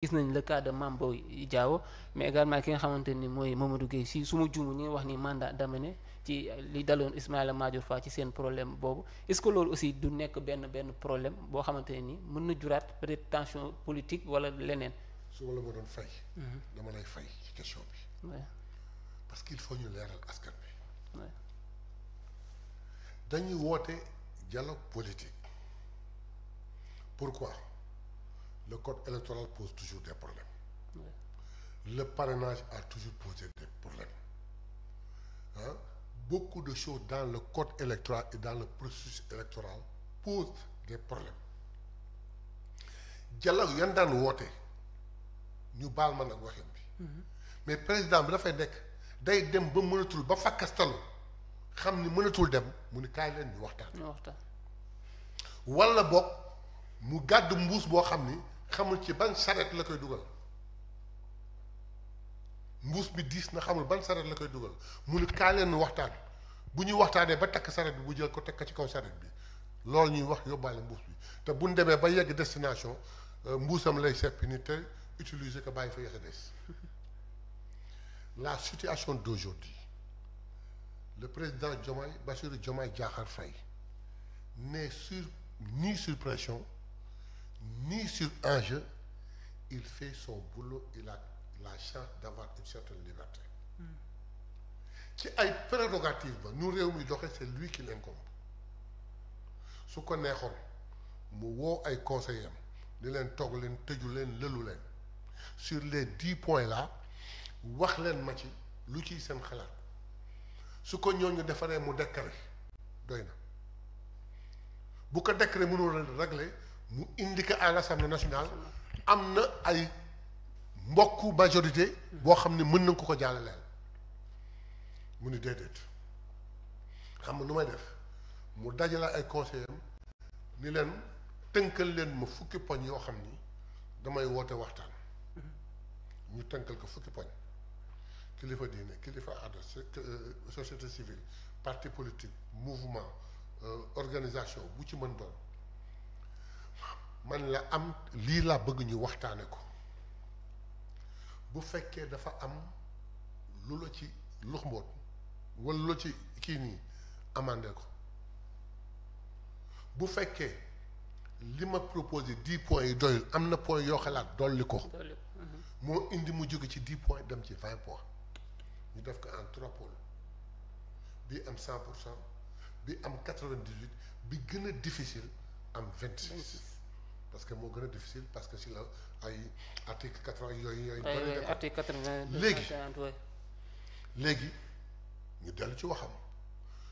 gis nañ le cas de Mame Boye Diao mais également ki nga xamante ni mooy Mamadou Guèye si su ma juumu ñi nga wax ni mandat d'amener ci li daloon Ismaïla Madior Fall ci seen problème boobu est-ce que loolu aussi du nekk benn problème boo xamante ne ni mën na juraat peut-être tension politique wala leneen. su ma la ma doon fay. dama lay fay ci question bi. Ouais. parce qu'il faut ñu leeral askan bi. Ouais. dañuy woote dialogue politique pourquoi le code électoral pose toujours des problèmes. Ouais. Le parrainage a toujours posé des problèmes. Hein? Beaucoup de choses dans le code électoral et dans le processus électoral posent des problèmes. Dialogue yan daan woote ñu baal ma nag waxin bi. Mais président bi dafay nekk day dem ba mënatul ba fakkastalu xam ni mënatul dem mu ni kaay leen ñu waxtaan. Walla boog mu gàddu mbuus boo xam ni xamul ci ban saret la koy dugal mbuus bi diis na xamul ban saret la koy dugal mu ni kaay leen waxtaan bu ñuy waxtaanee ba takk saret bi bu jël ko teg ko ci kaw saret bi loolu ñuy wax yóbbaale mbuus bi te bu ñu demee ba yegg destination mbuusam lay seppi ni te utiliser ko bàyyi fa yasa des. La situation d'aujourd'hui, le président Bassirou Diomaye Diakhar Faye n'est ni sur pression ni sur enjeu. Il fait son boulot, il a la chance d'avoir une certaine liberté. ci ay prérogatives ba nu réew mi doxe c'est lui qui l'incombe su ko neexoon mu woo ay conseillers am di leen togg leen tëju leen lëlu leen sur les 10 points là wax leen ma ci lu ciy seen xalaat su ko ñooñu defaree mu décret doy na bu ko décret mënul régler mu indi ko à l'Assemblée nationale am na ay mbokku majorité boo xam ne mën nañ ko jàllaleel mu ni déedéet xam nga nu may def mu dajale ay conseillers am ni leen tënkal leen ma fukki poñ yoo xam ni damay woote waxtaan ñu tënkal ko fukki poñ kilifa diine kilifa aada société civile parti politique mouvement organisation bu ci mën doon man la am lii laa bëgg ñu waxtaane ko bu fekkee dafa am lu la ci lux mboot wala lu la ci kii nii amandé ko bu fekkee li ma proposé 10 points yi doyul am na point yoo xalaat dolli ko moo indi mu jóge ci 10 points dem ci 20 points ñu def ko en 3 pôles bi am 100% bi am 98 bi gën a difficile am 26 parce que moo gën a difficile parce que si la ay article 80 yooyu article 80 léegi ñu dellu ci waxam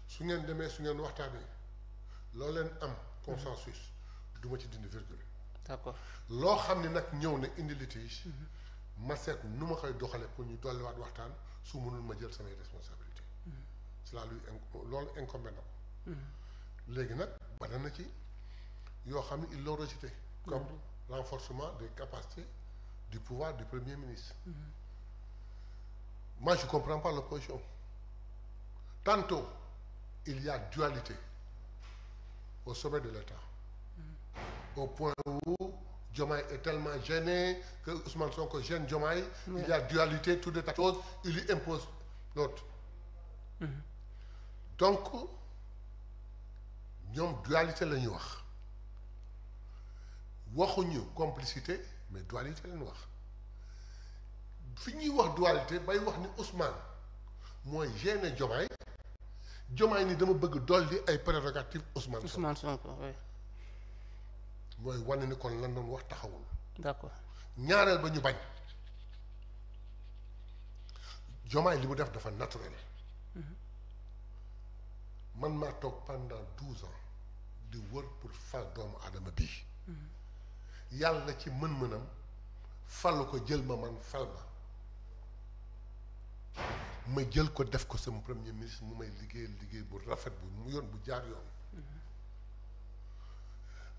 su ngeen demee su ngeen waxtaanee loo leen am consensus du ma ci dindi virgule. D'accord. loo xam ne nag ñëw na indi litige ma seet nu ma koy doxale pour ñu dolliwaat waxtaan su mënul ma jël samay responsabilité cela lui loolu incombé na ko léegi nag bana na ci yoo xam ne ils l'ont rejeté comme renforcement des capacités du pouvoir du Premier ministre. Moi je comprends pas l'opposition. Tantôt il y a dualité au sommet de l'État au point où Diomaye est tellement gêné que Ousmane Sonko gêne Diomaye. Il y a dualité, tout de tas de choses, il lui impose l'autre. Donc ñoom dualité la ñuy wax waxuñu complicité mais dualité la ñu wax fi ñuy wax dualité bay wax ni Ousmane mooy gêné Diomaye Diomaye ni dama bëgg dolli ay prérogatives Ousmane Sonko oui. mooy wane ni kon lan doon wax taxawul. D'accord. ñaareel ba ñu bañ Diomaye li mu def dafa naturel. man maa toog pendant 12 ans di wër pour fal doomu aadama bii. yàlla ci mën-mënam falu ko jël ma man fal ma jël ko def ko sama premier ministre mu may liggéey bu rafet bu mu yoon bu jaar yoon.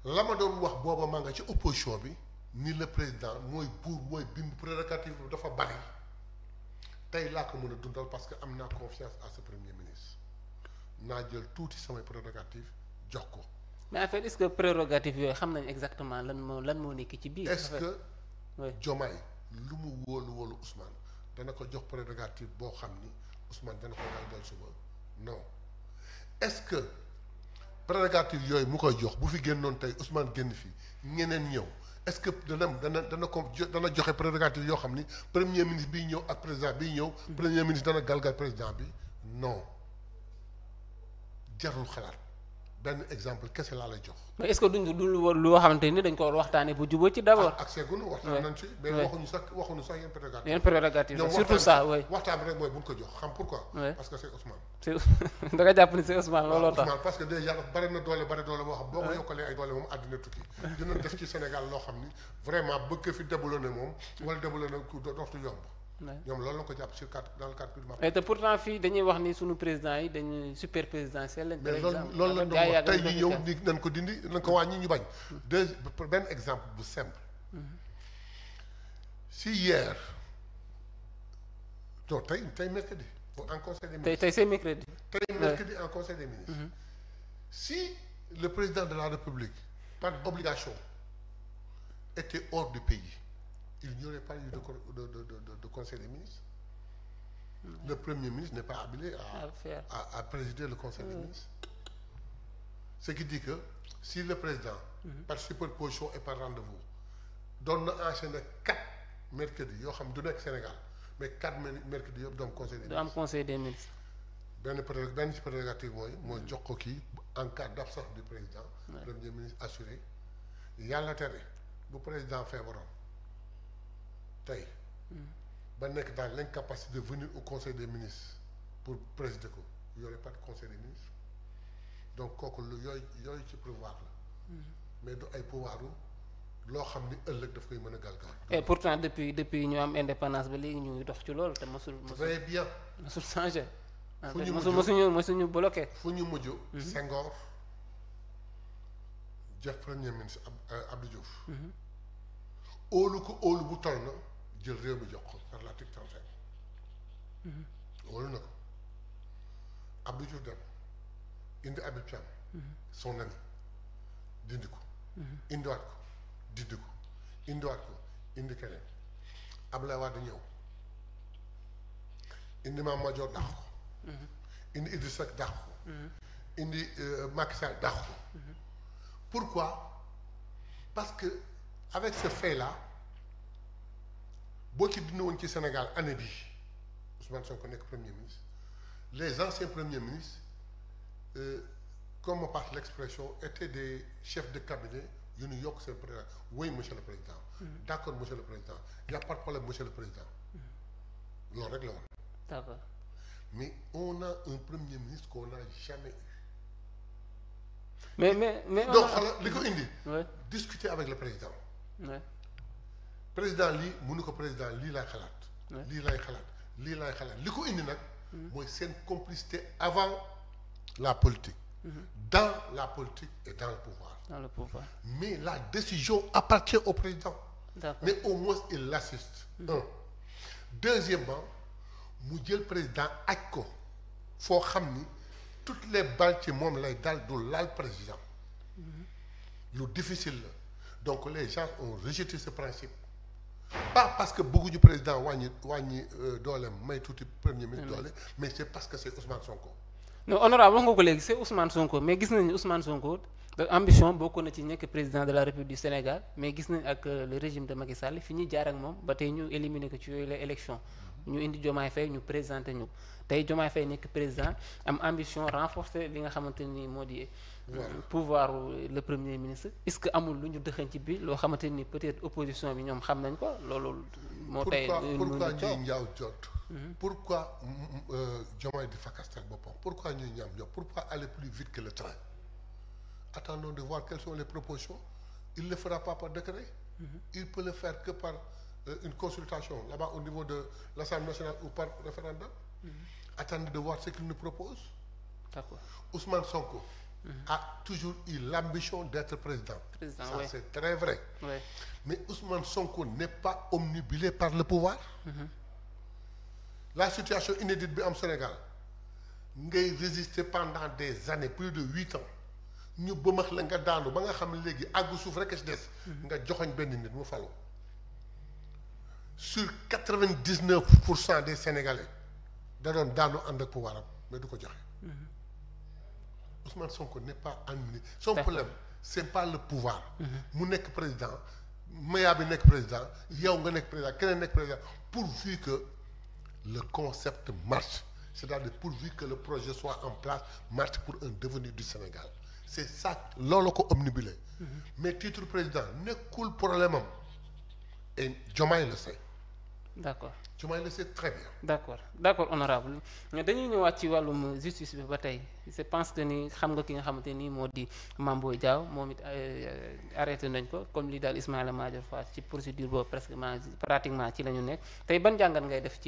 la ma doon wax booba maa nga ci opposition bi ni le président mooy buur mooy bimb prérogative bi dafa bari tey laa ko mën a dundal parce que am naa confiance à ce premier ministre naa jël tuuti samay prérogative jox ko. mais en fait est-ce que prérogative yooyu xam nañ exactement lan moo nekk ci biir. est-ce que Diomaye lu mu wóolu Ousmane dana ko jox prérogative boo xam ni Ousmane dana ko dal suba non est-ce que prérogative yooyu mu koy jox bu fi génnoon tey Ousmane génn fii ñeneen ñëw est-ce que dana joxe prérogative yoo xam ni premier ministre biy ñëw ak président biy ñëw premier ministre dana galgal président bi non jarul xalaat benn exemple kese laa lay jox. mais est-ce que duñ loo xamante ni dañ ko war waxtaanee bu jubóo ci d'abord. ak seegunu waxtaan nañ ci. mais waxuñu sax yenn prérogative. yenn prérogative surtout ça oui. waxtaan bi rek mooy bu ñu ko jox xam pourquoi. parce que c'est Ousmane. da nga jàpp ni c'est Ousmane looloo tax. Ousmane parce que déjà bari na doole boo xam boo ko yokkalee ay doole moom àddina tukki. dina def ci Sénégal loo xam ni vraiment bëgg fi déboulonné moom. wala déboulonné ku dootu yomb. ñoom loolu la ko jàpp sur dans le cadre du marché. et te pourtant fii dañuy wax ni sunu président yi dañuy super présidentiel lañ. par exemple mais loolu la doon wax tey ñu ñëw ni nañ ko dindi nañ ko wàññi ñu bañ. benn exemple bu simple. si hier non tey mercredi en conseil des ministres. tey c'est mercredi. tey mercredi en conseil des ministres. si le président de la République par obligation était hors du pays. Il n'y aurait pas eu de conseil des ministres. Le premier ministre n'est pas habilité à présider le conseil des ministres. Ce qui dit que si le président, par superposition et par rendez-vous, donne enchaîner 4 mercredis, yoo xam du nekk Sénégal mais 4 mercredis yëpp doon conseil des ministres. am conseil des ministres. benn ci prérogative mooy jox ko kii en cas d'absence du président. Premier ministre assuré yàlla tere bu président feebaroon. tey ba nekk dans l'incapacité de venir au conseil des ministres pour présider ko il y aurait pas de conseil des ministres donc kooku lu yooyu ci pouvoir la mais du ay pouvoiru loo xam ni ëllëg daf koy mën a galgal. et pourtant depuis ñu am indépendance ba léegi ñu ngi dox ci loolu te mosul très bien mosul changé. fu ñu mosuñu bloqué. fu ñu mujj. Senghor def premier ministre Abdou Diouf. óolu bu toll na. jël réew mi jox ko par l'article 35. wóolu na ko Abdou Diouf dem indi Habib Thiam. son ami dindi ko. indiwaat ko dindi ko indiwaat ko indi keneen Abdoulaye Wade ñëw indi Mame Madior dàq ko. indi Idrissa Seck dàq ko. indi Macky Sall dàq ko. pourquoi parce que avec ce fait là. boo ci dund woon ci Sénégal année bi Ousmane Sonko nekk premier ministre les anciens premiers ministres comme on passe l'expression étaient des chefs de cabinet yu ñu yokk seen président oui monsieur le président. d'accord monsieur le président y a pas de problème monsieur le président. loolu rek la woon. d'accord. mais on a un premier ministre qu'on n'a jamais eu. mais donc xoolal li ko indi. discuter avec le président. président lii mënu ko président lii laay xalaat. lii laay xalaat li ko indi nag. mooy seen complicité avant la politique. dans la politique et dans le pouvoir. mais la décision appartient au président. mais au moins il l'assiste. un deuxièmement mu jël président aj ko foo xam ni toutes les balles ci moom lay dal du laal président. lu difficile la donc les gens ont rejeté ce principe. pas parce que bëgguñu président wàññi dooleem may tuuti premier ministre doole mais c'est parce que c'est Ousmane Sonko. non honorable wax nga ko léegi c'est Ousmane Sonko mais gis nañu Ousmane Sonko ambition bokk na ci nekk président de la République du Sénégal mais gis nañ ak le régime de Macky Sall fi ñuy jaar ak moom ba tey ñu éliminer ko ci yooyu la élection ñu indi Diomaye Faye ñu présenté ñu tey Diomaye Faye nekk président am ambition renforcer li nga xamante ni moo di pouvoir le premier ministre est-ce que amul lu ñu dëxañ ci biir loo xamante ni peut-être opposition bi ñoom xam nañ ko loolu moo tey pourquoi ñuy ñaaw jot pourquoi Diomaye di fakastal boppam pourquoi ñuy ñaaw jot pourquoi aller plus vite que le train attendons de voir quelles sont les propositions il ne le fera pas par décret il peut le faire que par une consultation là-bas au niveau de l'Assemblée nationale ou par référendum. Attendez de voir ce qu'il nous propose. D'accord. Ousmane Sonko a toujours eu l'ambition d'être président. Ça, c'est très vrai. Ouais. Mais Ousmane Sonko n'est pas omnibulé par le pouvoir. La situation inédite bi am Sénégal ngay résister pendant des années plus de 8 ans ñu bëmax la nga daanu ba nga xam ne léegi àggu suuf rek a ci des. nga joxoñ benn nit mu falu. sur 99% des Sénégalais da doon daanu ànd ak pouvoir am mais du ko joxe. Ousmane Sonko n'est pas ennemi. Son problème c'est pas le pouvoir. mu nekk président Maya bi nekk président yow nga nekk président keneen nekk président pourvu que le concept marche c'est-à-dire pourvu que le projet soit en place marche pour un devenir du Sénégal c'est ça loolu ko omnibulé. mais titre président nekkul problème am et Diomaye le sait. d'accord Diomaye le sait très bien. d'accord honorable dañuy ñëwaat ci wàllum justice bi ba tey je pense que ni xam nga ki nga xamante ni moo di Mame Boye Diao moom it arrêté nañ ko comme li daal Ismaïla Madior Fall ci procédure boobu pratiquement ci la ñu nekk tey ban jàngat ngay def ci